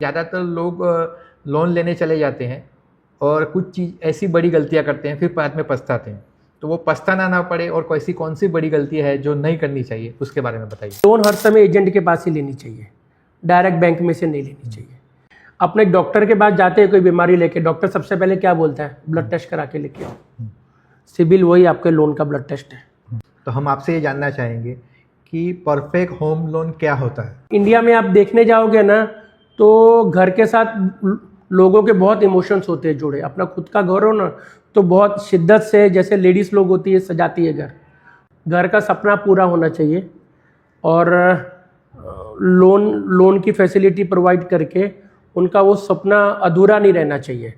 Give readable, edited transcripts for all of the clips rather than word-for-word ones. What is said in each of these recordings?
ज़्यादातर लोग लोन लेने चले जाते हैं और कुछ चीज़ ऐसी बड़ी गलतियां करते हैं, फिर बाद में पछताते हैं। तो वो पछताना ना पड़े और कौन सी बड़ी गलती है जो नहीं करनी चाहिए, उसके बारे में बताइए। लोन हर समय एजेंट के पास ही लेनी चाहिए, डायरेक्ट बैंक में से नहीं लेनी चाहिए। अपने डॉक्टर के पास जाते हैं कोई बीमारी लेके, डॉक्टर सबसे पहले क्या बोलता है? ब्लड टेस्ट करा के लेके आओ। सिबिल वही आपके लोन का ब्लड टेस्ट है। तो हम आपसे ये जानना चाहेंगे कि परफेक्ट होम लोन क्या होता है। इंडिया में आप देखने जाओगे ना तो घर के साथ लोगों के बहुत इमोशंस होते हैं जुड़े। अपना खुद का घर हो ना तो बहुत शिद्दत से, जैसे लेडीज़ लोग होती है सजाती है घर का सपना पूरा होना चाहिए। और लोन की फैसिलिटी प्रोवाइड करके उनका वो सपना अधूरा नहीं रहना चाहिए।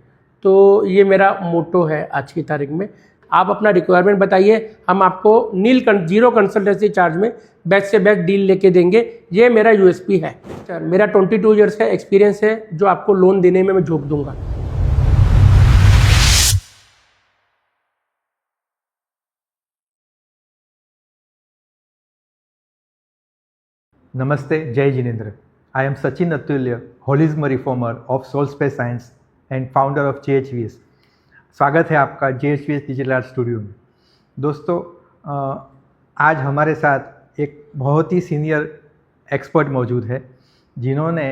तो ये मेरा मोटो है आज की तारीख में। आप अपना रिक्वायरमेंट बताइए, हम आपको जीरो कंसल्टेंसी चार्ज में बेस्ट से बेस्ट डील लेके देंगे। ये मेरा यूएसपी है। मेरा 22 ईयर्स का एक्सपीरियंस है जो आपको लोन देने में मैं झोंक दूंगा। नमस्ते, जय जिनेंद्र। आई am Sachin Atulya, holism reformer of soul space science and founder of JHVS। स्वागत है आपका JHVS डिजिटल आर्ट स्टूडियो में। दोस्तों, आज हमारे साथ एक बहुत ही सीनियर एक्सपर्ट मौजूद है जिन्होंने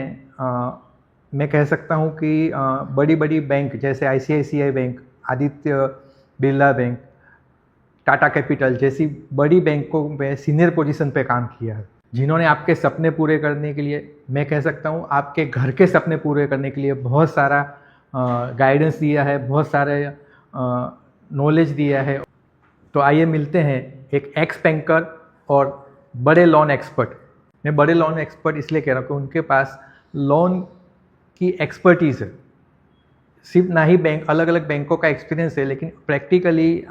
मैं कह सकता हूँ कि बड़ी बड़ी बैंक जैसे ICICI bank, Aditya Birla bank, Tata capital जैसी बड़ी बैंकों में सीनियर पोजीशन पे काम किया है, जिन्होंने आपके सपने पूरे करने के लिए, मैं कह सकता हूँ आपके घर के सपने पूरे करने के लिए बहुत सारा गाइडेंस दिया है, बहुत सारे नॉलेज दिया है। तो आइए मिलते हैं एक एक्स बैंकर और बड़े लोन एक्सपर्ट। मैं बड़े लोन एक्सपर्ट इसलिए कह रहा हूँ कि उनके पास लोन की एक्सपर्टीज़ है। सिर्फ ना ही बैंक, अलग अलग बैंकों का एक्सपीरियंस है, लेकिन प्रैक्टिकली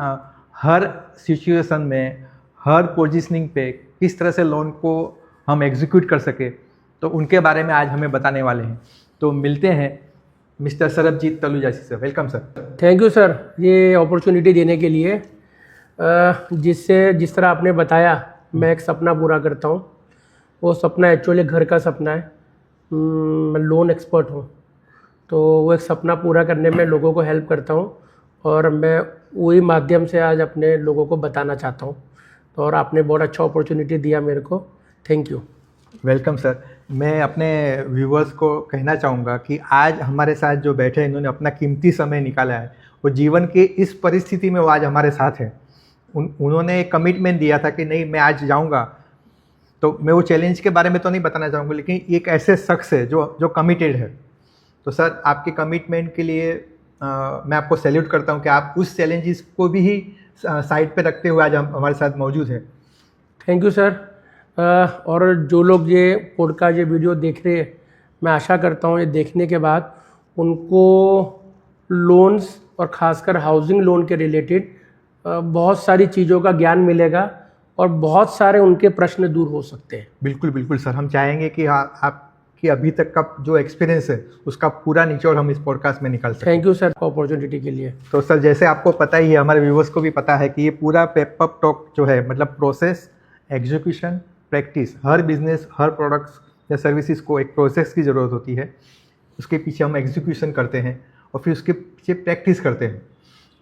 हर सिचुएशन में, हर पोजीशनिंग पे किस तरह से लोन को हम एग्जीक्यूट कर सके, तो उनके बारे में आज हमें बताने वाले हैं। तो मिलते हैं mister Sarabjit Taloja sir. Welcome sir. Thank you sir, ये अपॉर्चुनिटी देने के लिए। जिस तरह आपने बताया, मैं एक सपना पूरा करता हूँ। वो सपना एक्चुअली घर का सपना है। मैं लोन एक्सपर्ट हूँ, तो वो एक सपना पूरा करने में लोगों को हेल्प करता हूँ और मैं वही माध्यम से आज अपने लोगों को बताना चाहता हूँ। तो और आपने बहुत अच्छा अपॉर्चुनिटी दिया मेरे को, थैंक यू। Welcome sir. मैं अपने व्यूवर्स को कहना चाहूँगा कि आज हमारे साथ जो बैठे हैं, इन्होंने अपना कीमती समय निकाला है। वो जीवन की इस परिस्थिति में वो आज हमारे साथ हैं। उन्होंने एक कमिटमेंट दिया था कि नहीं, मैं आज जाऊँगा। तो मैं वो चैलेंज के बारे में तो नहीं बताना चाहूँगा, लेकिन एक ऐसे शख्स है जो कमिटेड है। तो सर, आपके कमिटमेंट के लिए मैं आपको सैल्यूट करता हूँ कि आप उस चैलेंजेस को भी ही साइड पे रखते हुए आज हमारे साथ मौजूद हैं। Thank you sir. और जो लोग ये पॉडकास्ट, ये वीडियो देख रहे हैं, मैं आशा करता हूँ ये देखने के बाद उनको लोन्स और ख़ासकर हाउसिंग लोन के रिलेटेड बहुत सारी चीज़ों का ज्ञान मिलेगा और बहुत सारे उनके प्रश्न दूर हो सकते हैं। बिल्कुल बिल्कुल सर, हम चाहेंगे कि आपकी अभी तक का जो एक्सपीरियंस है उसका पूरा निचोड़ हम इस पॉडकास्ट में निकाल सकें। थैंक यू सर अपॉर्चुनिटी के लिए। तो सर, जैसे आपको पता ही है, हमारे व्यूवर्स को भी पता है कि ये पूरा पेपअप टॉक जो है, मतलब प्रोसेस, एग्जीक्यूशन, प्रैक्टिस, हर बिजनेस, हर प्रोडक्ट्स या सर्विसेज को एक प्रोसेस की ज़रूरत होती है। उसके पीछे हम एग्जीक्यूशन करते हैं और फिर उसके पीछे प्रैक्टिस करते हैं।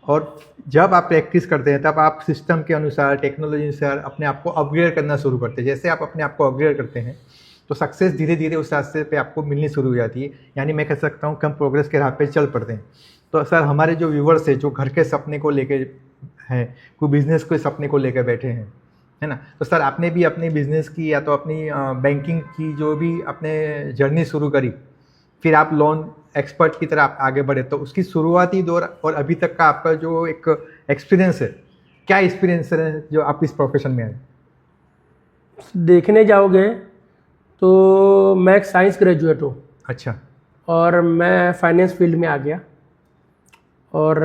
और जब आप प्रैक्टिस करते हैं तब आप सिस्टम के अनुसार, टेक्नोलॉजी अनुसार अपने आप को अपग्रेड करना शुरू करते हैं। जैसे आप अपने आप को अपग्रेड करते हैं तो सक्सेस धीरे धीरे उस रास्ते पे आपको मिलनी शुरू हो जाती है। यानी मैं कह सकता हूँ कि हम प्रोग्रेस के राह पे चल पड़ते हैं। तो सर, हमारे जो व्यूवर्स हैं, जो घर के सपने को लेके हैं, कोई बिजनेस के सपने को लेकर बैठे हैं, है ना, तो सर आपने भी अपनी बिजनेस की या तो अपनी बैंकिंग की जो भी अपने जर्नी शुरू करी, फिर आप लोन एक्सपर्ट की तरह आप आगे बढ़े, तो उसकी शुरुआती दौर और अभी तक का आपका जो एक एक्सपीरियंस है, क्या एक्सपीरियंस है जो आप इस प्रोफेशन में आए? देखने जाओगे तो मैं एक साइंस ग्रेजुएट हूँ। अच्छा। और मैं फाइनेंस फील्ड में आ गया और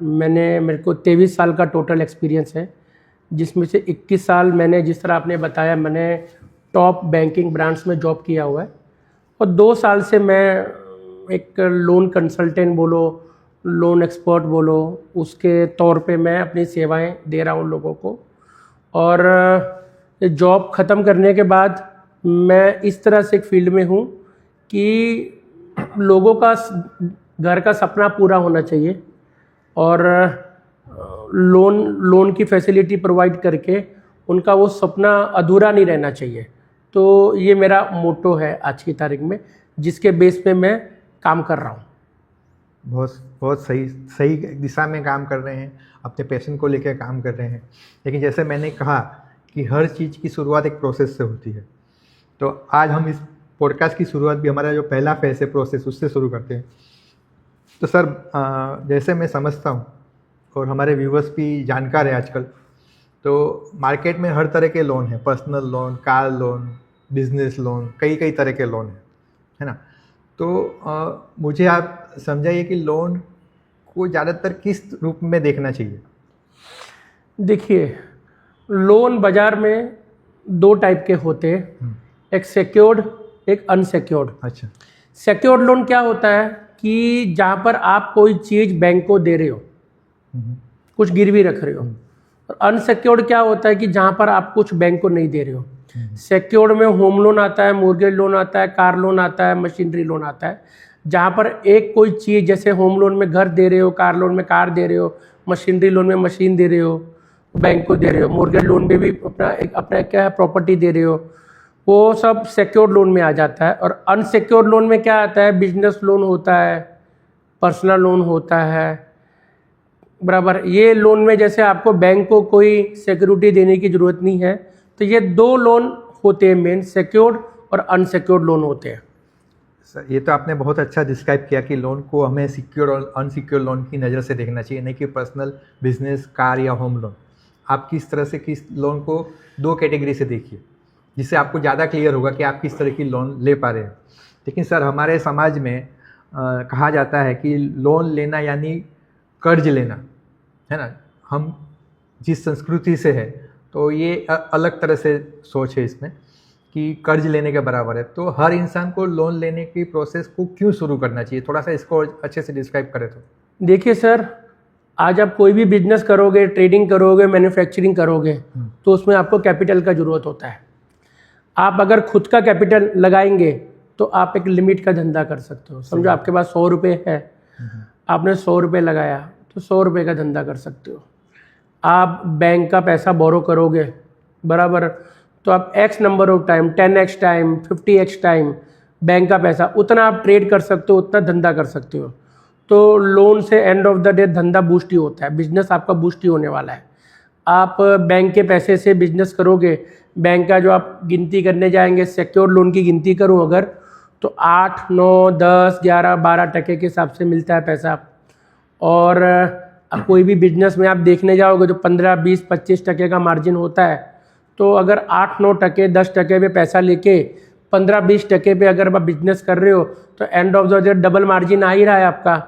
मेरे को 23 साल का टोटल एक्सपीरियंस है, जिसमें से 21 साल मैंने, जिस तरह आपने बताया, मैंने टॉप बैंकिंग ब्रांड्स में जॉब किया हुआ है। और 2 साल से मैं एक लोन कंसल्टेंट बोलो, लोन एक्सपर्ट बोलो, उसके तौर पे मैं अपनी सेवाएं दे रहा हूँ लोगों को। और जॉब ख़त्म करने के बाद मैं इस तरह से एक फील्ड में हूँ कि लोगों का घर का सपना पूरा होना चाहिए और लोन की फैसिलिटी प्रोवाइड करके उनका वो सपना अधूरा नहीं रहना चाहिए। तो ये मेरा मोटो है आज की तारीख में, जिसके बेस पे मैं काम कर रहा हूँ। बहुत बहुत सही सही दिशा में काम कर रहे हैं, अपने पैशन को लेकर काम कर रहे हैं। लेकिन जैसे मैंने कहा कि हर चीज़ की शुरुआत एक प्रोसेस से होती है, तो आज हम इस पॉडकास्ट की शुरुआत भी हमारा जो पहला फेस है प्रोसेस, उससे शुरू करते हैं। तो सर, जैसे मैं समझता हूँ और हमारे व्यूवर्स भी जानकार है आजकल, तो मार्केट में हर तरह के लोन हैं, personal loan, car loan, business loan, कई कई तरह के लोन हैं, है ना। तो मुझे आप समझाइए कि लोन को ज़्यादातर किस रूप में देखना चाहिए। देखिए, लोन बाज़ार में दो टाइप के होते हैं, एक सिक्योर्ड, एक अनसिक्योर्ड। अच्छा। सिक्योर्ड लोन क्या होता है कि जहाँ पर आप कोई चीज़ बैंक को दे रहे हो, कुछ गिरवी रख रहे हो। और अनसिक्योर्ड क्या होता है कि जहाँ पर आप कुछ बैंक को नहीं दे रहे हो। सिक्योर्ड में होम लोन आता है, मोर्गेज लोन आता है, कार लोन आता है, मशीनरी लोन आता है। जहाँ पर एक कोई चीज़, जैसे होम लोन में घर दे रहे हो, कार लोन में कार दे रहे हो, मशीनरी लोन में मशीन दे रहे हो, बैंक को दे रहे हो, मोर्गेज लोन में भी अपना क्या है, प्रॉपर्टी दे रहे हो, वो सब सिक्योर्ड लोन में आ जाता है। और अनसिक्योर्ड लोन में क्या आता है, बिजनेस लोन होता है, पर्सनल लोन होता है, बराबर। ये लोन में जैसे आपको बैंक को कोई सिक्योरिटी देने की ज़रूरत नहीं है। तो ये दो लोन होते हैं मेन, सिक्योर्ड और अनसिक्योर्ड लोन होते हैं। सर, ये तो आपने बहुत अच्छा डिस्क्राइब किया कि लोन को हमें सिक्योर और अनसिक्योर लोन की नज़र से देखना चाहिए, नहीं कि पर्सनल, बिजनेस, कार या होम लोन। आप किस तरह से किस लोन को दो कैटेगरी से देखिए, जिससे आपको ज़्यादा क्लियर होगा कि आप किस तरह की लोन ले पा रहे हैं। लेकिन सर, हमारे समाज में कहा जाता है कि लोन लेना यानी कर्ज लेना, है ना। हम जिस संस्कृति से है, तो ये अलग तरह से सोच है इसमें कि कर्ज लेने के बराबर है। तो हर इंसान को लोन लेने की प्रोसेस को क्यों शुरू करना चाहिए, थोड़ा सा इसको अच्छे से डिस्क्राइब करें तो। देखिए सर, आज आप कोई भी बिजनेस करोगे, ट्रेडिंग करोगे, मैन्युफैक्चरिंग करोगे, तो उसमें आपको कैपिटल का ज़रूरत होता है। आप अगर खुद का कैपिटल लगाएंगे तो आप एक लिमिट का धंधा कर सकते हो। समझो आपके पास 100 रुपये है, आपने 100 रुपये लगाया तो 100 रुपये का धंधा कर सकते हो। आप बैंक का पैसा बोरो करोगे, बराबर, तो आप x number of time, 10x time, 50x time bank का पैसा, उतना आप ट्रेड कर सकते हो, उतना धंधा कर सकते हो। तो लोन से एंड ऑफ द डे धंधा बूस्ट ही होता है, बिजनेस आपका बूस्ट ही होने वाला है। आप बैंक के पैसे से बिजनेस करोगे, बैंक का जो आप गिनती करने जाएंगे, सिक्योर लोन की गिनती करूं अगर, तो 8, 9, 10, 11, 12% के हिसाब से मिलता है पैसा। और अब कोई भी बिजनेस में आप देखने जाओगे तो 15, 20, 25% का मार्जिन होता है। तो अगर 8, 9%, 10% पे पैसा लेके 15, 20% पे अगर आप बिजनेस कर रहे हो, तो end of the day double margin आ ही रहा है आपका।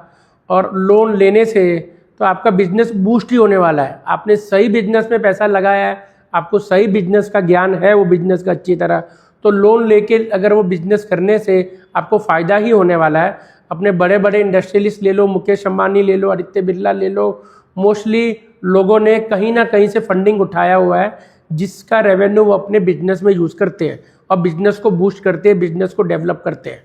और लोन लेने से तो आपका बिजनेस बूस्ट ही होने वाला है। आपने सही बिजनेस में पैसा लगाया है, आपको सही बिजनेस का ज्ञान है, वो बिजनेस का अच्छी तरह, तो लोन लेके अगर वो बिजनेस करने से आपको फ़ायदा ही होने वाला है। अपने बड़े बड़े इंडस्ट्रियलिस्ट ले लो, मुकेश अंबानी ले लो, आदित्य बिरला ले लो, मोस्टली लोगों ने कहीं ना कहीं से फंडिंग उठाया हुआ है, जिसका रेवेन्यू वो अपने बिजनेस में यूज़ करते हैं और बिजनेस को बूस्ट करते हैं, बिजनेस को डेवलप करते हैं।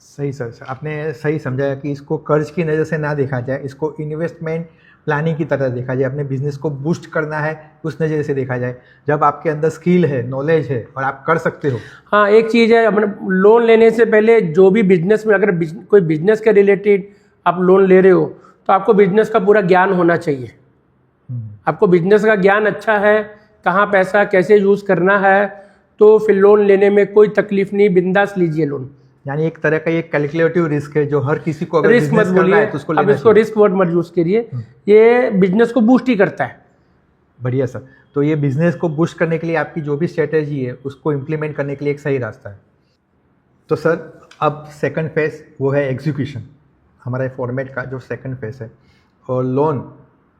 सही सर, आपने सही समझाया कि इसको कर्ज की नज़र से ना देखा जाए, इसको इन्वेस्टमेंट प्लानिंग की तरह देखा जाए। अपने बिजनेस को बूस्ट करना है उस नज़र से देखा जाए, जब आपके अंदर स्किल है, नॉलेज है और आप कर सकते हो। हाँ, एक चीज़ है, अपने लोन लेने से पहले जो भी बिजनेस में, अगर कोई बिजनेस के रिलेटेड आप लोन ले रहे हो, तो आपको बिजनेस का पूरा ज्ञान होना चाहिए। आपको बिजनेस का ज्ञान अच्छा है, कहाँ पैसा कैसे यूज़ करना है, तो फिर लोन लेने में कोई तकलीफ नहीं, बिंदास लीजिए लोन। यानी एक तरह का ये कैलकुलेटिव रिस्क है जो हर किसी को अगर रिस्क मत बोलिए, तो उसको अब लेना इसको चाहिए। रिस्क वर्ड मत यूज़ करिए, ये बिजनेस को बूस्ट ही करता है। बढ़िया सर, तो ये बिजनेस को बूस्ट करने के लिए आपकी जो भी स्ट्रेटेजी है उसको इम्प्लीमेंट करने के लिए एक सही रास्ता है। तो सर, अब सेकंड फेज वो है एग्जीक्यूशन, हमारे फॉर्मेट का जो सेकंड फेज है, और लोन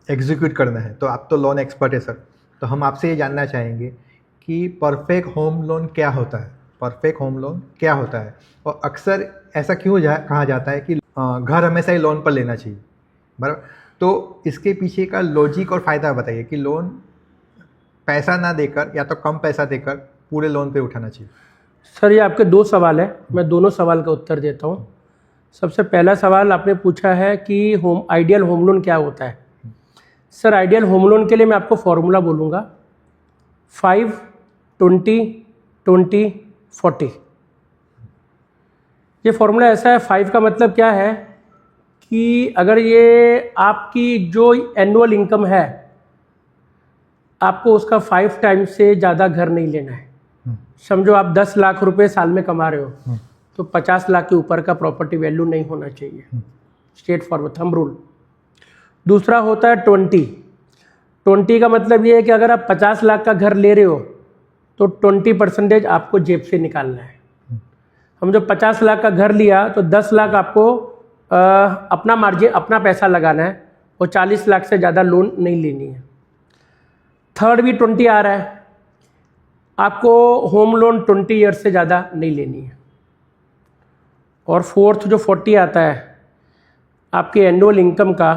एग्जीक्यूट करना है। तो आप तो लोन एक्सपर्ट है सर, तो हम आपसे ये जानना चाहेंगे कि परफेक्ट होम लोन क्या होता है, परफेक्ट होम लोन क्या होता है, और अक्सर ऐसा क्यों कहा जाता है कि घर हमेशा ही लोन पर लेना चाहिए, बराबर। तो इसके पीछे का लॉजिक और फ़ायदा बताइए कि लोन पैसा ना देकर या तो कम पैसा देकर पूरे लोन पे उठाना चाहिए। सर, ये आपके दो सवाल है, मैं दोनों सवाल का उत्तर देता हूँ। सबसे पहला सवाल आपने पूछा है कि आइडियल होम लोन क्या होता है। सर आइडियल होम लोन के लिए मैं आपको फॉर्मूला बोलूँगा 5, 20, 20, 40। ये फॉर्मूला ऐसा है, 5 का मतलब क्या है कि अगर ये आपकी जो एनुअल इनकम है आपको उसका 5 टाइम्स से ज़्यादा घर नहीं लेना है। समझो आप 10 लाख रुपए साल में कमा रहे हो तो 50 लाख के ऊपर का प्रॉपर्टी वैल्यू नहीं होना चाहिए। Straight forward thumb rule. दूसरा होता है 20 का मतलब ये है कि अगर आप 50 लाख का घर ले रहे हो तो 20% आपको जेब से निकालना है। हम जो 50 लाख का घर लिया तो 10 लाख आपको अपना मार्जिन अपना पैसा लगाना है और 40 लाख से ज़्यादा लोन नहीं लेनी है। थर्ड भी 20 आ रहा है, आपको होम लोन 20 ईयर्स से ज़्यादा नहीं लेनी है। और फोर्थ जो 40 आता है, आपके एनुअल इनकम का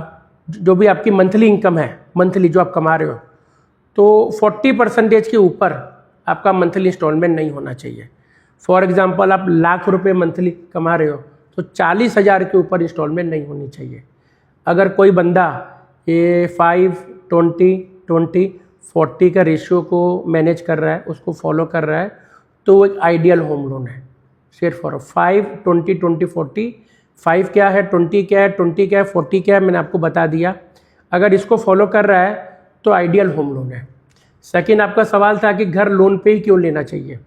जो भी आपकी मंथली इनकम है, मंथली जो आप कमा रहे हो, तो 40% के ऊपर आपका मंथली इंस्टॉलमेंट नहीं होना चाहिए। फॉर एग्जांपल आप लाख रुपए मंथली कमा रहे हो तो 40,000 के ऊपर इंस्टॉलमेंट नहीं होनी चाहिए। अगर कोई बंदा ये 5, 20, 20, 40 का रेशियो को मैनेज कर रहा है, उसको फॉलो कर रहा है, तो वो एक आइडियल होम लोन है। Share for 5, 20, 20, 40। 5 क्या है, 20 क्या है, 20 क्या है, 40 क्या है, मैंने आपको बता दिया। अगर इसको फॉलो कर रहा है तो आइडियल होम लोन है। सेकंड आपका सवाल था कि घर लोन पे ही क्यों लेना चाहिए।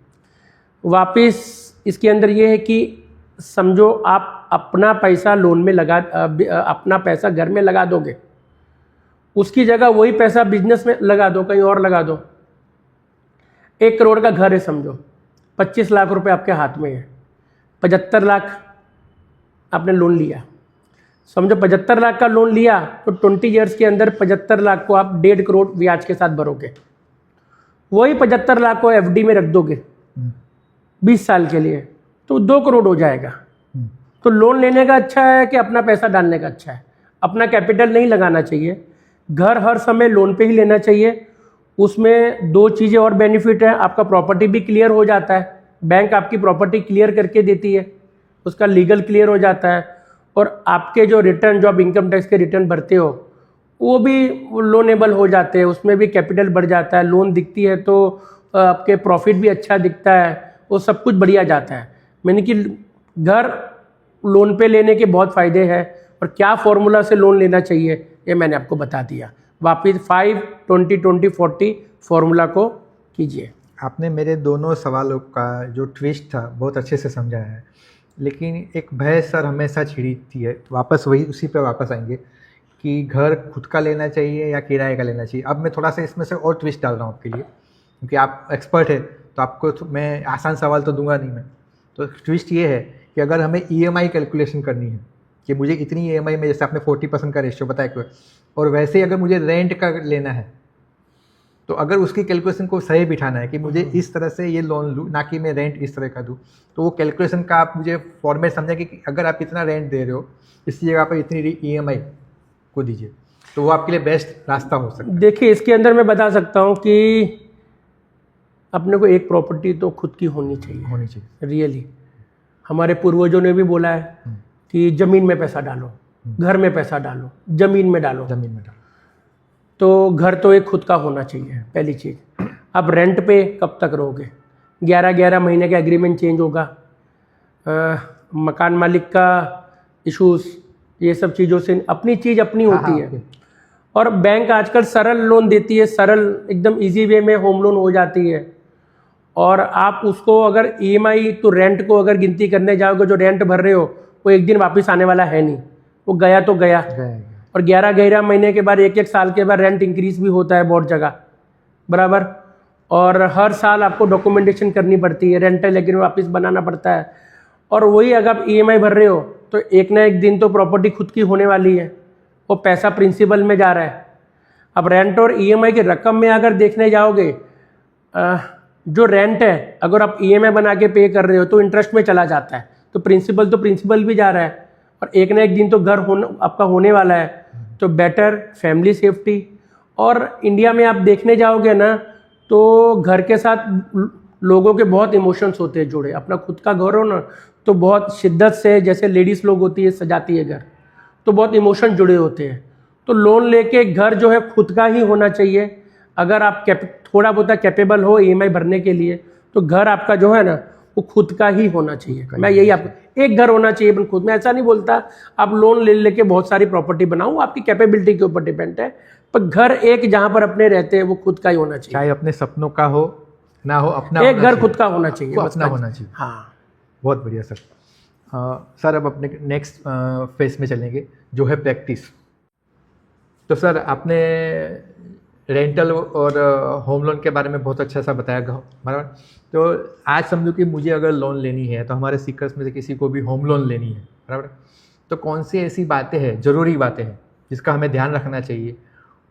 वापस इसके अंदर ये है कि समझो आप अपना पैसा लोन में लगा अपना पैसा घर में लगा दोगे, उसकी जगह वही पैसा बिजनेस में लगा दो, कहीं और लगा दो। 1 करोड़ का घर है समझो, 25 लाख रुपए आपके हाथ में है, 75 लाख आपने लोन लिया। समझो 75 लाख का लोन लिया तो 20 ईयर्स के अंदर 75 लाख को आप 1.5 करोड़ ब्याज के साथ भरोगे। वही 75 लाख को एफडी में रख दोगे 20 साल के लिए तो 2 करोड़ हो जाएगा। तो लोन लेने का अच्छा है कि अपना पैसा डालने का अच्छा है? अपना कैपिटल नहीं लगाना चाहिए, घर हर समय लोन पे ही लेना चाहिए। उसमें 2 चीज़ें और बेनिफिट है, आपका प्रॉपर्टी भी क्लियर हो जाता है, बैंक आपकी प्रॉपर्टी क्लियर करके देती है, उसका लीगल क्लियर हो जाता है, और आपके जो रिटर्न जो आप इनकम टैक्स के रिटर्न भरते हो वो भी लोनेबल हो जाते हैं, उसमें भी कैपिटल बढ़ जाता है। लोन दिखती है तो आपके प्रॉफिट भी अच्छा दिखता है, वो सब कुछ बढ़िया जाता है। मैंने कि घर लोन पे लेने के बहुत फ़ायदे हैं और क्या फॉर्मूला से लोन लेना चाहिए ये मैंने आपको बता दिया। वापिस 5, 20, 20, 40 फॉर्मूला को कीजिए। आपने मेरे दोनों सवालों का जो ट्विस्ट था बहुत अच्छे से समझाया है, लेकिन एक भय सर हमेशा छिड़ती है, वापस वही उसी पे वापस आएंगे कि घर खुद का लेना चाहिए या किराए का लेना चाहिए। अब मैं थोड़ा सा इसमें से और ट्विस्ट डाल रहा हूँ आपके लिए, क्योंकि आप एक्सपर्ट है तो आपको मैं आसान सवाल तो दूंगा नहीं मैं। तो ट्विस्ट ये है कि अगर हमें ईएमआई कैलकुलेशन करनी है कि मुझे इतनी ईएमआई में, जैसे आपने 40% का रेशियो बताया, और वैसे ही अगर मुझे रेंट का लेना है तो अगर उसकी कैलकुलेशन को सही बिठाना है कि मुझे इस तरह से ये लोन लूँ, ना कि मैं रेंट इस तरह का दूँ, तो वो कैलकुलेशन का आप मुझे फॉर्मेट समझेंगे कि अगर आप इतना रेंट दे रहे हो इस जगह पर इतनी ईएमआई को दीजिए, तो वो आपके लिए बेस्ट रास्ता हो सकता है। देखिए इसके अंदर मैं बता सकता हूँ कि अपने को एक प्रॉपर्टी तो खुद की होनी चाहिए रियली। हमारे पूर्वजों ने भी बोला है कि ज़मीन में पैसा डालो, घर में पैसा डालो, ज़मीन में डालो। तो घर तो एक खुद का होना चाहिए पहली चीज़। अब रेंट पे कब तक रहोगे? 11-11 महीने का एग्रीमेंट चेंज होगा, मकान मालिक का इशूज़, ये सब चीज़ों से अपनी चीज़ अपनी होती है। और बैंक आजकल सरल लोन देती है, सरल एकदम इजी वे में होम लोन हो जाती है। और आप उसको अगर ईएमआई तो रेंट को अगर गिनती करने जाओगे, जो रेंट भर रहे हो वो एक दिन वापस आने वाला है नहीं, वो गया तो गया। और 11-11 महीने के बाद 1-1 साल के बाद रेंट इंक्रीज भी होता है बहुत जगह, बराबर। और हर साल आपको डॉक्यूमेंटेशन करनी पड़ती है, रेंटल एग्रीमेंट वापस बनाना पड़ता है। और वही अगर आप ईएमआई भर रहे हो तो एक ना एक दिन तो प्रॉपर्टी खुद की होने वाली है, वो पैसा प्रिंसिपल में जा रहा है। अब रेंट और ईएमआई की रकम में अगर देखने जाओगे, जो रेंट है अगर आप ईएमआई बना के पे कर रहे हो तो इंटरेस्ट में चला जाता है, तो प्रिंसिपल भी जा रहा है, और एक ना एक दिन तो घर आपका होने वाला है। तो बेटर फैमिली सेफ्टी। और इंडिया में आप देखने जाओगे ना तो घर के साथ लोगों के बहुत इमोशंस होते हैं जुड़े। अपना खुद का घर हो ना तो बहुत शिद्दत से, जैसे लेडीज़ लोग होती है सजाती है घर, तो बहुत इमोशन जुड़े होते हैं। तो लोन लेके घर जो है खुद का ही होना चाहिए। अगर आप थोड़ा बहुत कैपेबल हो ईएमआई भरने के लिए, तो घर आपका जो है ना वो खुद का ही होना चाहिए। मैं यही आपको, एक घर होना चाहिए अपन खुद में। ऐसा नहीं बोलता आप लोन ले लेके बहुत सारी प्रॉपर्टी बनाओ, आपकी कैपेबिलिटी के ऊपर डिपेंड है, पर घर एक जहां पर अपने रहते हैं वो खुद का ही होना चाहिए। चाहे अपने सपनों का हो ना हो, अपना एक घर खुद का होना चाहिए, वो अपना होना चाहिए। हाँ, बहुत बढ़िया सर। सर अब अपने नेक्स्ट फेज में चलेंगे जो है प्रैक्टिस। तो सर आपने रेंटल और होम लोन के बारे में बहुत अच्छा सा बताया बराबर। तो आज समझो कि मुझे अगर लोन लेनी है, तो हमारे सीकर्स में से किसी को भी होम लोन लेनी है बराबर, तो कौन सी ऐसी बातें हैं, ज़रूरी बातें हैं जिसका हमें ध्यान रखना चाहिए?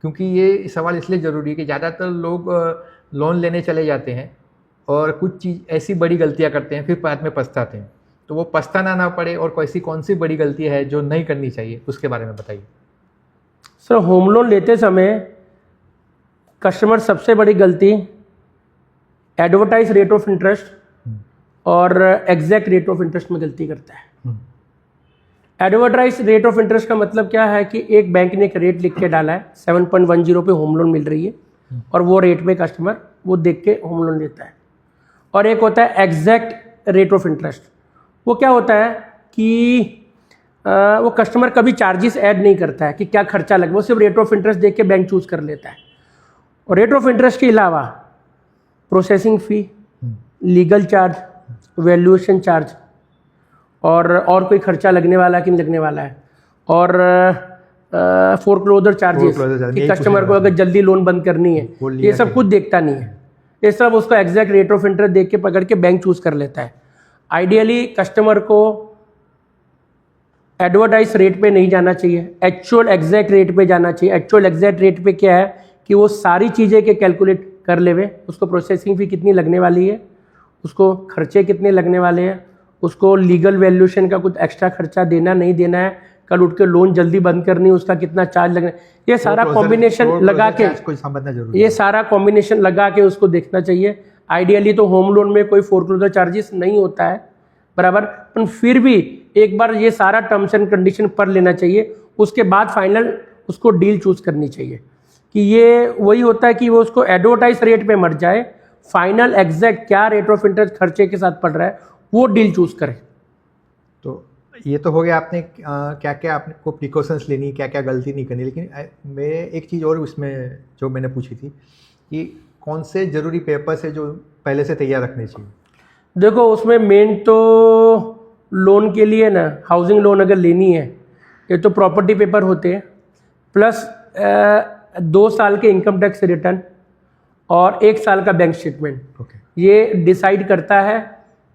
क्योंकि ये सवाल इसलिए ज़रूरी है कि ज़्यादातर लोग लोन लेने चले जाते हैं और कुछ चीज़ ऐसी बड़ी गलतियां करते हैं, फिर बाद में पछताते हैं। तो वो पछताना ना पड़े और कौन सी बड़ी गलती है जो नहीं करनी चाहिए, उसके बारे में बताइए। सर होम लोन लेते समय कस्टमर सबसे बड़ी गलती एडवर्टाइज रेट ऑफ इंटरेस्ट और एग्जैक्ट रेट ऑफ इंटरेस्ट में गलती करता है। एडवर्टाइज रेट ऑफ इंटरेस्ट का मतलब क्या है कि एक बैंक ने एक रेट लिख के डाला है, 7.10 पे होम लोन मिल रही है, और वो रेट पे कस्टमर वो देख के होम लोन लेता है। और एक होता है एग्जैक्ट रेट ऑफ इंटरेस्ट। वो क्या होता है कि वो कस्टमर कभी चार्जेस ऐड नहीं करता है कि क्या खर्चा लगे, वो सिर्फ रेट ऑफ इंटरेस्ट देख के बैंक चूज कर लेता है। और रेट ऑफ इंटरेस्ट के अलावा processing fee, legal charge, valuation charge, और कोई खर्चा लगने वाला कि नहीं लगने वाला है, और फोरक्लोजर चार्जेस कि कस्टमर को अगर जल्दी लोन बंद करनी है, ये सब कुछ देखता नहीं है। ये सब उसका एग्जैक्ट रेट ऑफ इंटरेस्ट देख के पकड़ के बैंक चूज कर लेता है। आइडियली कस्टमर को एडवर्टाइज रेट पे नहीं जाना चाहिए, एक्चुअल एग्जैक्ट रेट पे जाना चाहिए। एक्चुअल एग्जैक्ट रेट पे क्या है कि वो सारी चीज़ें के कैलकुलेट कर लेवे, उसको प्रोसेसिंग फ़ी कितनी लगने वाली है, उसको खर्चे कितने लगने वाले हैं, उसको लीगल वैल्यूएशन का कुछ एक्स्ट्रा खर्चा देना नहीं देना है, कल उठ के लोन जल्दी बंद करनी है उसका कितना चार्ज लगना है, ये सारा कॉम्बिनेशन लगा के, ये सारा कॉम्बिनेशन लगा के उसको देखना चाहिए। आइडियली तो होम लोन में कोई फोरक्लोजर चार्जेस नहीं होता है बराबर, पर फिर भी एक बार ये सारा टर्म्स एंड कंडीशन पढ़ लेना चाहिए, उसके बाद फाइनल उसको डील चूज करनी चाहिए। कि ये वही होता है कि वो उसको एडवर्टाइज रेट पे मर जाए, फाइनल एग्जैक्ट क्या रेट ऑफ इंटरेस्ट खर्चे के साथ पड़ रहा है वो डील चूज करे। तो ये तो हो गया आपने क्या क्या आपको प्रिकॉशंस लेनी, क्या क्या गलती नहीं करनी। लेकिन मैं एक चीज़ और उसमें जो मैंने पूछी थी कि कौन से ज़रूरी पेपर्स है जो पहले से तैयार रखने चाहिए? देखो उसमें मेन तो लोन के लिए ना, हाउसिंग लोन अगर लेनी है, ये तो प्रॉपर्टी पेपर होते हैं, प्लस 2 साल के इनकम टैक्स रिटर्न और 1 साल का बैंक स्टेटमेंट। ये डिसाइड करता है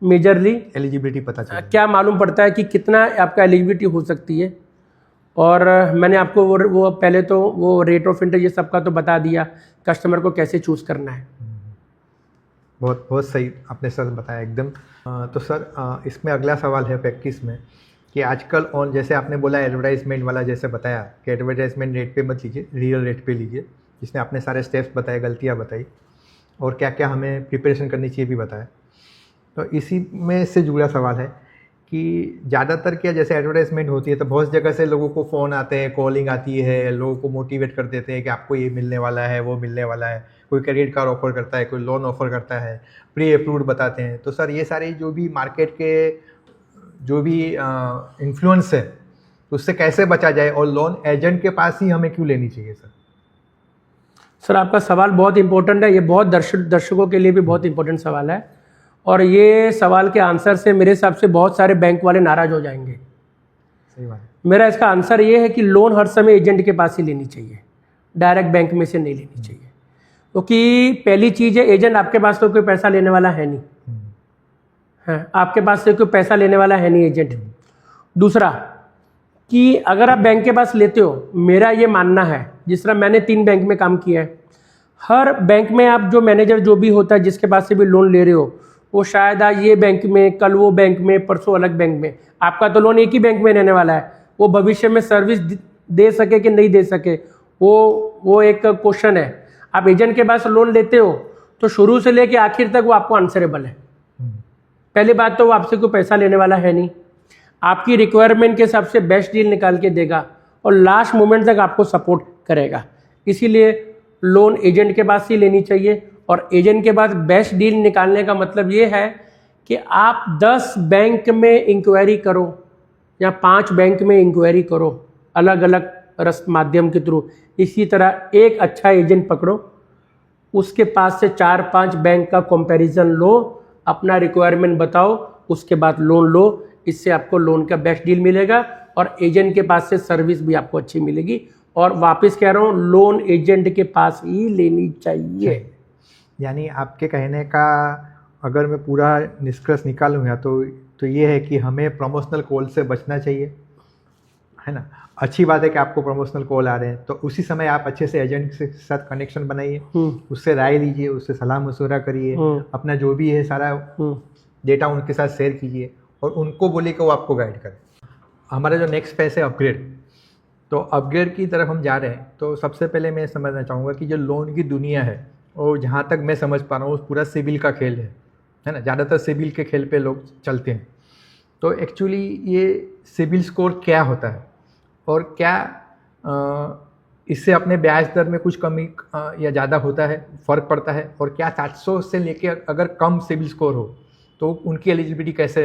मेजरली एलिजिबिलिटी, पता चला क्या मालूम पड़ता है कि कितना आपका एलिजिबिलिटी हो सकती है। और मैंने आपको वो पहले तो वो रेट ऑफ इंटरेस्ट ये सबका तो बता दिया, कस्टमर को कैसे चूज करना है। बहुत बहुत सही आपने सर बताया एकदम। तो सर इसमें अगला सवाल है प्रैक्टिस में कि आजकल ऑन, जैसे आपने बोला एडवर्टाइजमेंट वाला, जैसे बताया कि एडवर्टाइजमेंट रेट पे मत लीजिए, रियल रेट पे लीजिए, जिसमें आपने सारे स्टेप्स बताए, गलतियाँ बताई और क्या क्या हमें प्रिपरेशन करनी चाहिए भी बताया। तो इसी में से जुड़ा सवाल है कि ज़्यादातर क्या, जैसे एडवर्टाइजमेंट होती है तो बहुत जगह से लोगों को फ़ोन आते हैं, कॉलिंग आती है, लोगों को मोटिवेट कर देते हैं कि आपको ये मिलने वाला है, वो मिलने वाला है, कोई क्रेडिट कार्ड ऑफर करता है, कोई लोन ऑफर करता है, प्री अप्रूव्ड बताते हैं। तो सर ये सारी जो भी मार्केट के जो भी इन्फ्लुएंस है उससे कैसे बचा जाए और लोन एजेंट के पास ही हमें क्यों लेनी चाहिए सर? सर आपका सवाल बहुत इंपॉर्टेंट है, ये बहुत दर्शकों के लिए भी बहुत इंपॉर्टेंट सवाल है, और ये सवाल के आंसर से मेरे हिसाब से बहुत सारे बैंक वाले नाराज हो जाएंगे। सही बात है। मेरा इसका आंसर ये है कि लोन हर समय एजेंट के पास ही लेनी चाहिए, डायरेक्ट बैंक में से नहीं लेनी चाहिए। क्योंकि पहली चीज़ है, एजेंट आपके पास तो कोई पैसा लेने वाला है नहीं, हाँ आपके पास से कोई पैसा लेने वाला है नहीं एजेंट। दूसरा कि अगर आप बैंक के पास लेते हो, मेरा ये मानना है, जिस तरह मैंने 3 बैंक में काम किया है, हर बैंक में आप जो मैनेजर जो भी होता है जिसके पास से भी लोन ले रहे हो, वो शायद आज ये बैंक में, कल वो बैंक में, परसों अलग बैंक में, आपका तो लोन एक ही बैंक में रहने वाला है। वो भविष्य में सर्विस दे सके कि नहीं दे सके, वो एक क्वेश्चन है। आप एजेंट के पास लोन लेते हो तो शुरू से लेके आखिर तक वो आपको आंसरेबल है। पहली बात तो वो आपसे कोई पैसा लेने वाला है नहीं, आपकी रिक्वायरमेंट के हिसाब से बेस्ट डील निकाल के देगा और लास्ट मोमेंट तक आपको सपोर्ट करेगा। इसीलिए लोन एजेंट के पास ही लेनी चाहिए। और एजेंट के पास बेस्ट डील निकालने का मतलब ये है कि आप 10 बैंक में इंक्वायरी करो या 5 बैंक में इंक्वायरी करो अलग अलग माध्यम के थ्रू। इसी तरह एक अच्छा एजेंट पकड़ो, उसके पास से 4-5 बैंक का कंपैरिजन लो, अपना रिक्वायरमेंट बताओ, उसके बाद लोन लो। इससे आपको लोन का बेस्ट डील मिलेगा और एजेंट के पास से सर्विस भी आपको अच्छी मिलेगी। और वापस कह रहा हूँ, लोन एजेंट के पास ही लेनी चाहिए। यानी आपके कहने का अगर मैं पूरा निष्कर्ष निकालूँ या तो ये है कि हमें प्रमोशनल कॉल से बचना चाहिए, है ना। अच्छी बात है कि आपको प्रमोशनल कॉल आ रहे हैं, तो उसी समय आप अच्छे से एजेंट के साथ कनेक्शन बनाइए, उससे राय लीजिए, उससे सलाह मशवरा करिए, अपना जो भी है सारा डेटा उनके साथ शेयर कीजिए और उनको बोलिए कि वो आपको गाइड करें। हमारा जो नेक्स्ट फेज है अपग्रेड, तो अपग्रेड की तरफ हम जा रहे हैं। तो सबसे पहले मैं समझना चाहूँगा कि जो लोन की दुनिया है और जहाँ तक मैं समझ पा रहा हूँ पूरा सिबिल का खेल है ना। ज़्यादातर सिबिल के खेल पे लोग चलते हैं। तो एक्चुअली ये सिबिल स्कोर क्या होता है और क्या इससे अपने ब्याज दर में कुछ कमी या ज़्यादा होता है, फ़र्क पड़ता है? और क्या 700 से लेके अगर कम सिबिल स्कोर हो तो उनकी एलिजिबिलिटी कैसे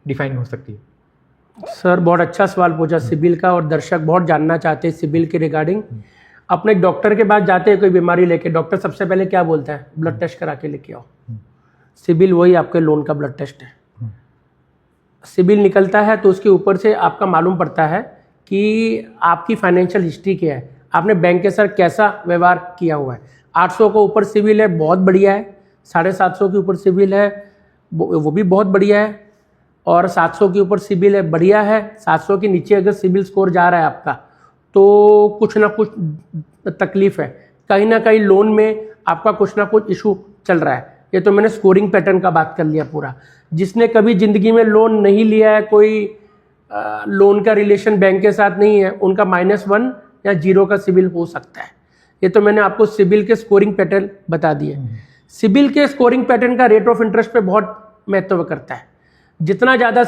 डिफाइन हो सकती है? सर बहुत अच्छा सवाल पूछा सिबिल का, और दर्शक बहुत जानना चाहते हैं सिबिल के रिगार्डिंग। अपने डॉक्टर के पास जाते हैं कोई बीमारी लेके, डॉक्टर सबसे पहले क्या बोलता है? ब्लड टेस्ट करा के लेके आओ। सिबिल वही आपके लोन का ब्लड टेस्ट है। सिबिल निकलता है तो उसके ऊपर से आपका मालूम पड़ता है कि आपकी फाइनेंशियल हिस्ट्री क्या है, आपने बैंक के साथ कैसा व्यवहार किया हुआ है। 800 के ऊपर सिबिल है, बहुत बढ़िया है। 750 के ऊपर सिबिल है, वो भी बहुत बढ़िया है। और 700 के ऊपर सिबिल है, बढ़िया है। 700 के नीचे अगर सिबिल स्कोर जा रहा है आपका तो कुछ ना कुछ तकलीफ है, कहीं ना कहीं लोन में आपका कुछ ना कुछ इशू चल रहा है। ये तो मैंने स्कोरिंग पैटर्न का बात कर लिया पूरा। जिसने कभी ज़िंदगी में लोन नहीं लिया है, कोई लोन का रिलेशन बैंक के साथ नहीं है, उनका -1 या 0 का सिबिल हो सकता है। ये तो मैंने आपको सिबिल के स्कोरिंग पैटर्न बता दिए। सिबिल के स्कोरिंग पैटर्न का रेट ऑफ इंटरेस्ट पे बहुत महत्व करता है। जितना ज़्यादा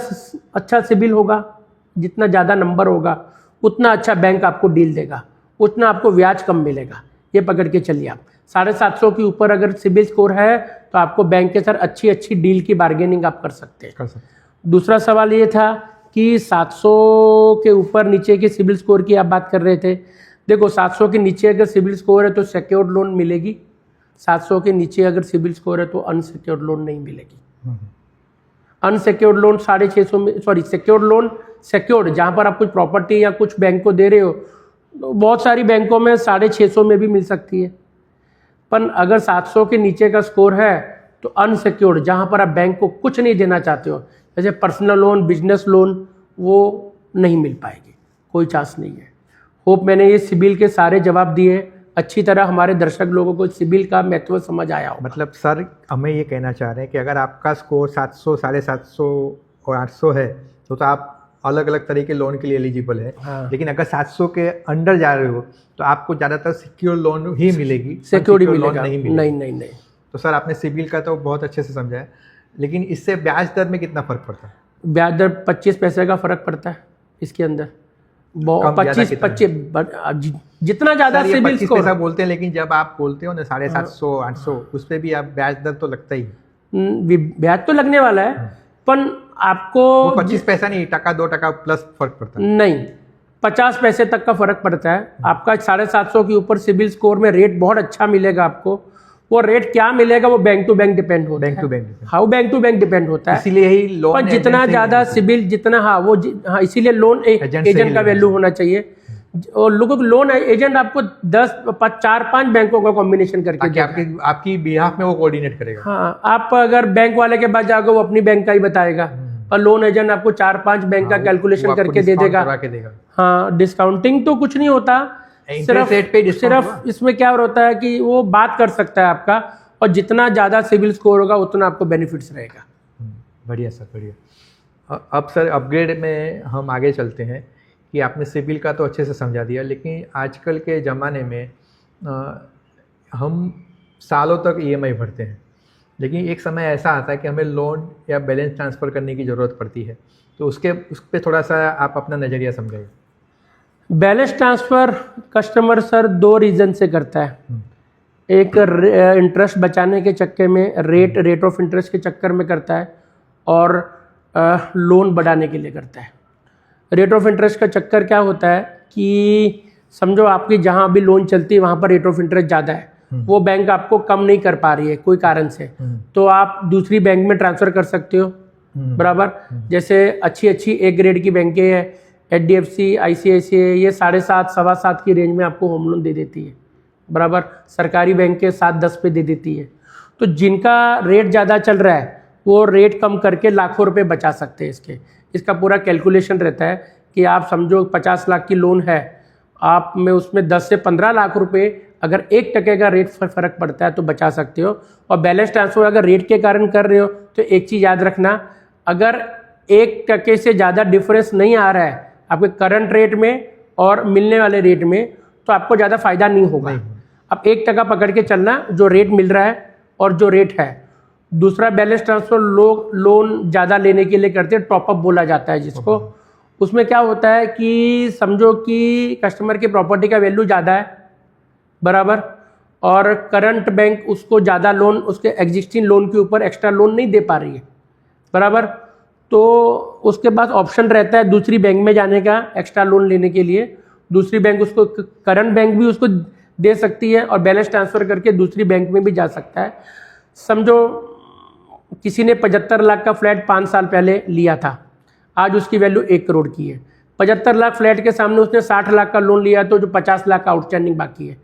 अच्छा सिबिल होगा, जितना ज़्यादा नंबर होगा, उतना अच्छा बैंक आपको डील देगा, उतना आपको ब्याज कम मिलेगा। ये पकड़ के चलिए आप। 750 के ऊपर अगर सिबिल स्कोर है तो आपको बैंक के साथ अच्छी अच्छी डील की बार्गेनिंग आप कर सकते हैं। दूसरा सवाल ये था कि 700 के ऊपर नीचे के सिबिल स्कोर की आप बात कर रहे थे। देखो 700 के नीचे अगर सिबिल स्कोर है तो सिक्योर्ड लोन मिलेगी, 700 के नीचे अगर सिबिल स्कोर है तो अनसिक्योर्ड लोन नहीं मिलेगी। अनसिक्योर्ड लोन 650 में, सॉरी सिक्योर्ड लोन, सिक्योर्ड जहाँ पर आप कुछ प्रॉपर्टी या कुछ बैंक को दे रहे हो, तो बहुत सारी बैंकों में 650 में भी मिल सकती है। पर अगर 700 के नीचे का स्कोर है तो अनसिक्योर्ड, जहाँ पर आप बैंक को कुछ नहीं देना चाहते हो, जैसे पर्सनल लोन, बिजनेस लोन, वो नहीं मिल पाएगी, कोई चांस नहीं है। होप मैंने ये सिबिल के सारे जवाब दिए, अच्छी तरह हमारे दर्शक लोगों को सिबिल का महत्व समझ आया हो। मतलब सर हमें ये कहना चाह रहे हैं कि अगर आपका स्कोर 700, 750 और 800 है तो आप अलग अलग तरह के लोन के लिए एलिजिबल है। हाँ। लेकिन अगर 700 के अंडर जा रहे हो तो आपको ज़्यादातर सिक्योर लोन ही मिलेगी, सिक्योर्ड मिलेगा नहीं मिलेगी। नहीं। तो सर आपने सिबिल का तो बहुत अच्छे से समझा है, लेकिन इससे ब्याज दर में कितना फ़र्क पड़ता है? ब्याज दर 25 पैसे का फ़र्क पड़ता है इसके अंदर। 25 जितना ज़्यादा सिबिल स्कोर पैसा बोलते हैं, लेकिन जब आप बोलते हो ना 750, 800, उस पर भी आप ब्याज दर तो लगता ही है। ब्याज तो लगने वाला है, पर आपको 25 पैसा नहीं, टका 2 टका प्लस फर्क पड़ता है। नहीं, 50 पैसे तक का फर्क पड़ता है। आपका 750 के ऊपर सिबिल स्कोर में रेट बहुत अच्छा मिलेगा आपको। वो रेट क्या मिलेगा वो बैंक टू बैंक डिपेंड होता है। बैंक टू बैंक डिपेंड होता है। इसीलिए ही लोन, पर जितना ज़्यादा सिबिल, जितना इसीलिए लोन एजेंट का वैल्यू होना चाहिए। और लोगों को लोन एजेंट आपको 4-5 बैंकों का कॉम्बिनेशन करके आपकी बिहाफ में वो कोऑर्डिनेट करेगा। हाँ, आप अगर बैंक वाले के पास जाओगे वो अपनी बैंक का ही बताएगा, और लोन एजेंट आपको 4-5 बैंक का कैलकुलेशन करके दे देगा। हाँ, डिस्काउंटिंग तो कुछ नहीं होता, सिर्फ इसमें क्या होता है कि वो बात कर सकता है आपका, और जितना ज़्यादा सिबिल स्कोर होगा उतना आपको बेनिफिट्स रहेगा। बढ़िया सर, बढ़िया। अब सर अपग्रेड में हम आगे चलते हैं कि आपने सिबिल का तो अच्छे से समझा दिया, लेकिन आजकल के ज़माने में हम सालों तक EMI भरते हैं। लेकिन एक समय ऐसा आता है कि हमें लोन या बैलेंस ट्रांसफ़र करने की ज़रूरत पड़ती है, तो उस पर थोड़ा सा आप अपना नज़रिया समझाइए। Balance transfer customer sir 2 reason से करता है। एक इंटरेस्ट बचाने के चक्कर में, रेट ऑफ इंटरेस्ट के चक्कर में करता है, और लोन बढ़ाने के लिए करता है। रेट ऑफ इंटरेस्ट का चक्कर क्या होता है कि समझो आपकी जहाँ अभी लोन चलती है वहाँ पर रेट ऑफ इंटरेस्ट ज़्यादा है, वो बैंक आपको कम नहीं कर पा रही है कोई कारण से, तो आप दूसरी बैंक में ट्रांसफ़र कर सकते हो, बराबर। जैसे अच्छी ए ग्रेड की बैंकें हैं, HDFC, ICICI, ये 7.5 सवा 7 की रेंज में आपको होम लोन दे देती है, बराबर। सरकारी बैंक के 7-10 पे दे देती है। तो जिनका रेट ज़्यादा चल रहा है वो रेट कम करके लाखों रुपए बचा सकते हैं। इसका पूरा कैलकुलेशन रहता है कि आप समझो 50 लाख की लोन है, आप में उसमें 10 से 15 लाख रुपए अगर 1% का रेट फ़र्क पड़ता है तो बचा सकते हो। और बैलेंस ट्रांसफ़र अगर रेट के कारण कर रहे हो तो एक चीज़ याद रखना, अगर 1% से ज़्यादा डिफरेंस नहीं आ रहा है आपके करंट रेट में और मिलने वाले रेट में, तो आपको ज़्यादा फ़ायदा नहीं होगा। अब 1% पकड़ के चलना, जो रेट मिल रहा है और जो रेट है। दूसरा, बैलेंस ट्रांसफ़र लोग लोन ज़्यादा लेने के लिए करते हैं, टॉपअप बोला जाता है जिसको। उसमें क्या होता है कि समझो कि कस्टमर की प्रॉपर्टी का वैल्यू ज़्यादा है, बराबर, और करंट बैंक उसको ज़्यादा लोन, उसके एग्जिस्टिंग लोन के ऊपर एक्स्ट्रा लोन नहीं दे पा रही है, बराबर। तो उसके पास ऑप्शन रहता है दूसरी बैंक में जाने का एक्स्ट्रा लोन लेने के लिए। दूसरी बैंक उसको, करंट बैंक भी उसको दे सकती है और बैलेंस ट्रांसफ़र करके दूसरी बैंक में भी जा सकता है। समझो किसी ने 75 लाख का फ्लैट 5 साल पहले लिया था, आज उसकी वैल्यू 1 करोड़ की है। 75 लाख फ्लैट के सामने उसने 60 लाख का लोन लिया, तो जो 50 लाख का आउटस्टैंडिंग बाकी है,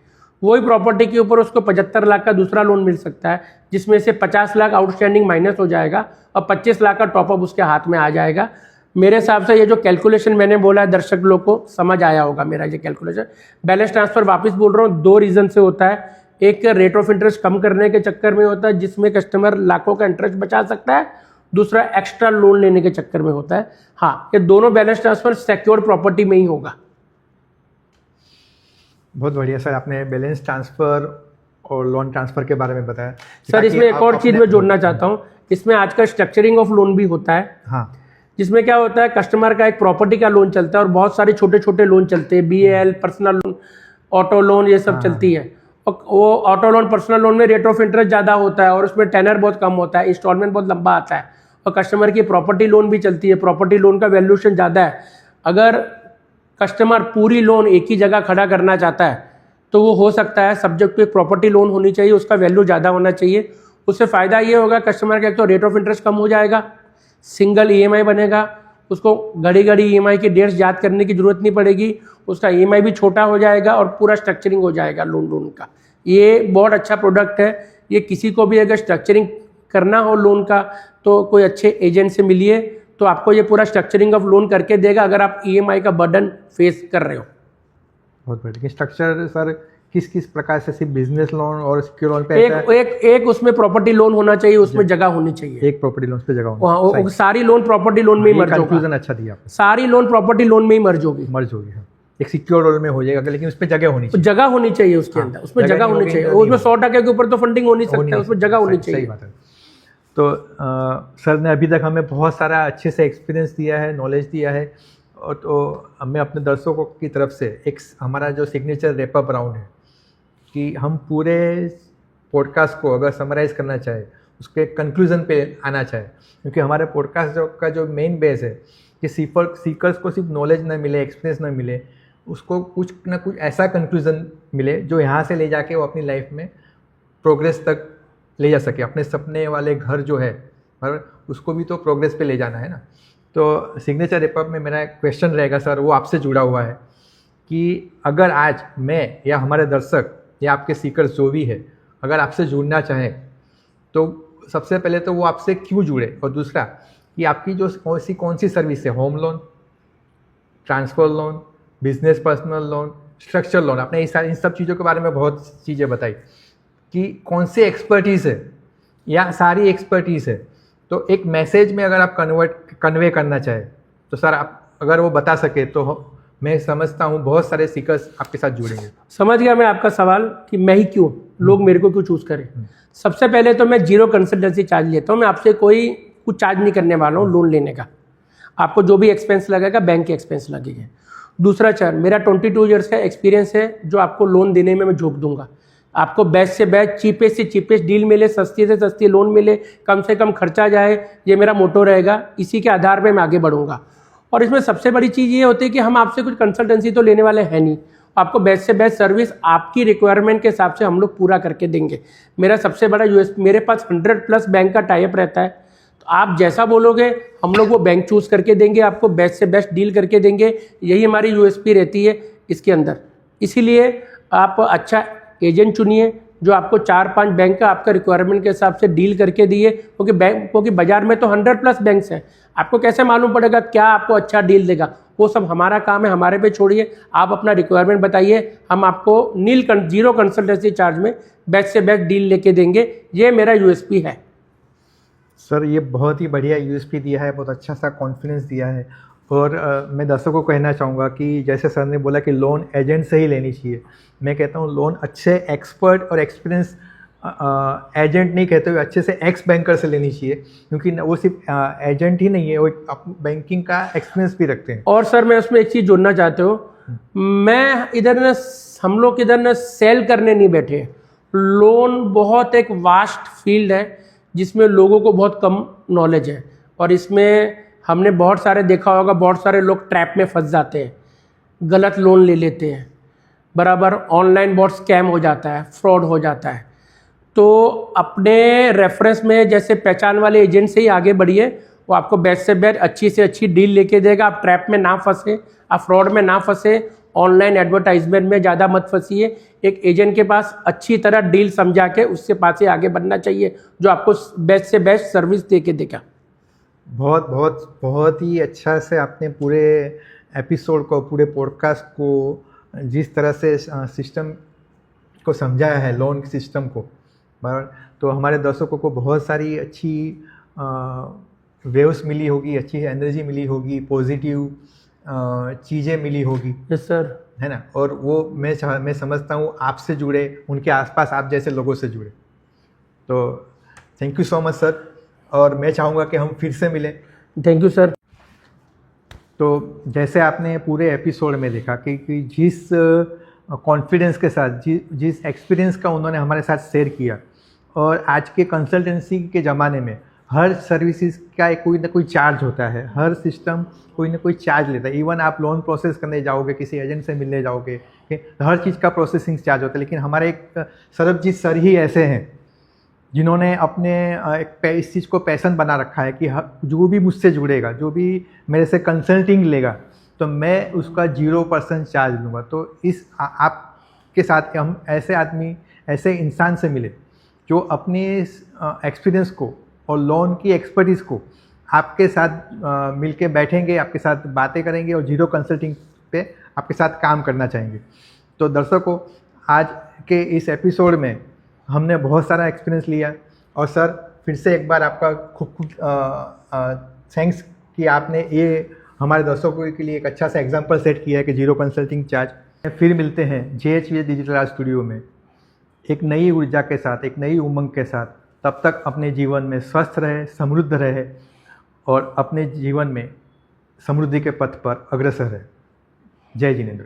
वही प्रॉपर्टी के ऊपर उसको 75 लाख का दूसरा लोन मिल सकता है, जिसमें से 50 लाख आउटस्टैंडिंग माइनस हो जाएगा और 25 लाख का टॉपअप उसके हाथ में आ जाएगा। मेरे हिसाब से ये जो कैलकुलेशन मैंने बोला है, दर्शक लोग को समझ आया होगा मेरा ये कैलकुलेशन। बैलेंस ट्रांसफ़र वापस बोल रहा हूँ, 2 रीज़न से होता है। एक रेट ऑफ इंटरेस्ट कम करने के चक्कर में होता है, जिसमें कस्टमर लाखों का इंटरेस्ट बचा सकता है। दूसरा, एक्स्ट्रा लोन लेने के चक्कर में होता है। हाँ, ये दोनों बैलेंस ट्रांसफ़र सिक्योर्ड प्रॉपर्टी में ही होगा। बहुत बढ़िया सर, आपने बैलेंस ट्रांसफ़र और लोन ट्रांसफ़र के बारे में बताया। सर, इसमें एक और चीज़ मैं जोड़ना चाहता हूँ, इसमें आजकल स्ट्रक्चरिंग ऑफ लोन भी होता है। हाँ, जिसमें क्या होता है, कस्टमर का एक प्रॉपर्टी का लोन चलता है और बहुत सारे छोटे छोटे लोन चलते हैं, BAL, personal loan, auto loan, ये सब चलती है। और वो ऑटो लोन, पर्सनल लोन में रेट ऑफ इंटरेस्ट ज़्यादा होता है और उसमें टेनर बहुत कम होता है, इंस्टॉलमेंट बहुत लंबा आता है। और कस्टमर की प्रॉपर्टी लोन भी चलती है, प्रॉपर्टी लोन का वैल्यूएशन ज़्यादा है। अगर कस्टमर पूरी लोन एक ही जगह खड़ा करना चाहता है तो वो हो सकता है, सब्जेक्ट टू एक प्रॉपर्टी लोन होनी चाहिए, उसका वैल्यू ज़्यादा होना चाहिए। उससे फ़ायदा ये होगा, कस्टमर का एक तो रेट ऑफ इंटरेस्ट कम हो जाएगा, सिंगल EMI बनेगा, उसको घड़ी EMI की डेट्स याद करने की ज़रूरत नहीं पड़ेगी, उसका EMI भी छोटा हो जाएगा और पूरा स्ट्रक्चरिंग हो जाएगा लोन का। ये बहुत अच्छा प्रोडक्ट है। ये किसी को भी अगर स्ट्रक्चरिंग करना हो लोन का तो कोई अच्छे एजेंट से मिलिए, तो आपको ये पूरा स्ट्रक्चरिंग ऑफ लोन करके देगा अगर आप EMI का बर्डन फेस कर रहे हो। बहुत बढ़िया। स्ट्रक्चर सर किस किस प्रकार से, सिर्फ बिजनेस लोन और सिक्योर लोन पे एक उसमें प्रॉपर्टी लोन होना चाहिए, उसमें जगह होनी चाहिए, एक प्रॉपर्टी लोन पे जगह होनी, सारी लोन प्रॉपर्टी लोन में ही मर्ज होगा। कंक्लूजन अच्छा दिया आपने, सारी लोन प्रॉपर्टी लोन में ही मर्ज होगी। हाँ। एक सिक्योर लोन में हो जाएगा, लेकिन उस पर जगह होनी चाहिए, जगह होनी चाहिए उसके अंदर, उसमें जगह होनी चाहिए। उसमें 100% के ऊपर तो फंडिंग हो नहीं सकता, उसमें जगह होनी चाहिए। सही बात है। तो सर ने अभी तक हमें बहुत सारा अच्छे से एक्सपीरियंस दिया है, नॉलेज दिया है, और तो मैं अपने दर्शकों की तरफ से एक हमारा जो सिग्नेचर रैपअप राउंड है कि हम पूरे पॉडकास्ट को अगर समराइज़ करना चाहे, उसके कंक्लूज़न पे आना चाहे, क्योंकि हमारे पॉडकास्ट का जो मेन बेस है कि सीकर्स को सिर्फ नॉलेज ना मिले, एक्सपीरियंस ना मिले, उसको कुछ ना कुछ ऐसा कंक्लूज़न मिले जो यहाँ से ले जाके वो अपनी लाइफ में प्रोग्रेस तक ले जा सके। अपने सपने वाले घर जो है, बराबर, उसको भी तो प्रोग्रेस पे ले जाना है ना। तो सिग्नेचर रैपअप में मेरा एक क्वेश्चन रहेगा सर, वो आपसे जुड़ा हुआ है कि अगर आज मैं या हमारे दर्शक या आपके सीकर्स जो भी है, अगर आपसे जुड़ना चाहें तो सबसे पहले तो वो आपसे क्यों जुड़े, और दूसरा कि आपकी जो कौन सी सर्विस है, home loan, transfer loan, business personal loan, structure loan, आपने इन सब चीज़ों के बारे में बहुत चीज़ें बताई कि कौन सी एक्सपर्टीज़ है या सारी एक्सपर्टीज़ है। तो एक मैसेज में अगर आप कन्वे करना चाहे तो सर आप अगर वो बता सके तो मैं समझता हूँ बहुत सारे सीकर्स आपके साथ जुड़ेंगे। समझ गया मैं आपका सवाल कि मैं ही क्यों। लोग मेरे को क्यों चूज़ करें। सबसे पहले तो मैं जीरो कंसल्टेंसी चार्ज लेता हूँ, मैं आपसे कोई कुछ चार्ज नहीं करने वाला हूँ लोन लेने का। आपको जो भी एक्सपेंस लगेगा बैंक के एक्सपेंस लगेंगे। दूसरा चार्ज, मेरा 22 ईयर्स का एक्सपीरियंस है जो आपको लोन देने में मैं झोंक दूंगा। आपको बेस्ट से बेस्ट, चीपेस्ट से चीपेस्ट डील मिले, सस्ती से सस्ती लोन मिले, कम से कम खर्चा जाए, ये मेरा मोटो रहेगा। इसी के आधार पे मैं आगे बढ़ूंगा। और इसमें सबसे बड़ी चीज़ ये होती है कि हम आपसे कुछ कंसल्टेंसी तो लेने वाले हैं नहीं, आपको बेस्ट से बेस्ट सर्विस आपकी रिक्वायरमेंट के हिसाब से हम लोग पूरा करके देंगे। मेरा सबसे बड़ा यूएसपी, मेरे पास 100+ बैंक का टाइप रहता है, तो आप जैसा बोलोगे हम लोग वो बैंक चूज़ करके देंगे, आपको बेस्ट से बेस्ट डील करके देंगे। यही हमारी यूएसपी रहती है इसके अंदर। इसीलिए आप अच्छा एजेंट चुनिए जो आपको 4-5 बैंक का आपका रिक्वायरमेंट के हिसाब से डील करके दिए, क्योंकि बाजार में तो 100+ बैंक्स हैं। आपको कैसे मालूम पड़ेगा क्या आपको अच्छा डील देगा? वो सब हमारा काम है, हमारे पे छोड़िए। आप अपना रिक्वायरमेंट बताइए, हम आपको जीरो कंसल्टेंसी चार्ज में बेस्ट से बेस्ट डील लेके देंगे। ये मेरा यूएसपी है। सर ये बहुत ही बढ़िया यूएसपी दिया है, बहुत अच्छा सा कॉन्फिडेंस दिया है। और मैं दर्शकों को कहना चाहूँगा कि जैसे सर ने बोला कि लोन एजेंट से ही लेनी चाहिए, मैं कहता हूँ लोन अच्छे एक्सपर्ट और एक्सपीरियंस एजेंट नहीं कहते हुए अच्छे से एक्स बैंकर से लेनी चाहिए, क्योंकि वो सिर्फ एजेंट ही नहीं है, वो बैंकिंग का एक्सपीरियंस भी रखते हैं। और सर मैं उसमें एक चीज़ जोड़ना चाहते हो, मैं इधर न, हम लोग इधर न सेल करने नहीं बैठे। लोन बहुत एक वास्ट फील्ड है जिसमें लोगों को बहुत कम नॉलेज है, और इसमें हमने बहुत सारे देखा होगा, बहुत सारे लोग ट्रैप में फंस जाते हैं, गलत लोन ले लेते हैं, बराबर ऑनलाइन बहुत स्कैम हो जाता है, फ्रॉड हो जाता है। तो अपने रेफरेंस में जैसे पहचान वाले एजेंट से ही आगे बढ़िए, वो आपको बेस्ट से बेस्ट अच्छी से अच्छी डील लेके देगा। आप ट्रैप में ना फंसे, आप फ्रॉड में ना फंसे, ऑनलाइन एडवर्टाइजमेंट में ज़्यादा मत फंसिए। एक एजेंट के पास अच्छी तरह डील समझा के उससे पास से आगे बढ़ना चाहिए, जो आपको बेस्ट से बेस्ट सर्विस दे के देगा। बहुत बहुत बहुत ही अच्छा से आपने पूरे एपिसोड को, पूरे पॉडकास्ट को जिस तरह से सिस्टम को समझाया है, लोन सिस्टम को, बराबर, तो हमारे दर्शकों को बहुत सारी अच्छी वेव्स मिली होगी, अच्छी एनर्जी मिली होगी, पॉजिटिव चीज़ें मिली होगी। यस सर, है ना। और वो मैं समझता हूँ आपसे जुड़े, उनके आसपास आप जैसे लोगों से जुड़े। तो thank you so much sir, और मैं चाहूँगा कि हम फिर से मिलें। Thank you sir. तो जैसे आपने पूरे एपिसोड में देखा कि जिस कॉन्फिडेंस के साथ, जिस एक्सपीरियंस का उन्होंने हमारे साथ शेयर किया, और आज के कंसल्टेंसी के ज़माने में हर सर्विसेज का कोई ना कोई चार्ज होता है, हर सिस्टम कोई ना कोई चार्ज लेता है। इवन आप लोन प्रोसेस करने जाओगे, किसी एजेंट से मिलने जाओगे, हर चीज़ का प्रोसेसिंग चार्ज होता है। लेकिन हमारे एक सरबजीत सर ही ऐसे हैं जिन्होंने अपने इस चीज़ को पैशन बना रखा है कि जो भी मुझसे जुड़ेगा, जो भी मेरे से कंसल्टिंग लेगा, तो मैं उसका 0% चार्ज लूँगा। तो इस आपके साथ हम ऐसे आदमी, ऐसे इंसान से मिले जो अपने एक्सपीरियंस को और लोन की एक्सपर्टीज़ को आपके साथ मिलके बैठेंगे, आपके साथ बातें करेंगे और 0 कंसल्टिंग पे आपके साथ काम करना चाहेंगे। तो दर्शकों, आज के इस एपिसोड में हमने बहुत सारा एक्सपीरियंस लिया, और सर फिर से एक बार आपका खूब थैंक्स कि आपने ये हमारे दर्शकों के लिए एक अच्छा सा एग्जांपल सेट किया है कि 0 कंसल्टिंग चार्ज। फिर मिलते हैं JHVS डिजिटल आर्ट स्टूडियो में एक नई ऊर्जा के साथ, एक नई उमंग के साथ। तब तक अपने जीवन में स्वस्थ रहे, समृद्ध रहे और अपने जीवन में समृद्धि के पथ पर अग्रसर रहे। जय जिनेंद्र।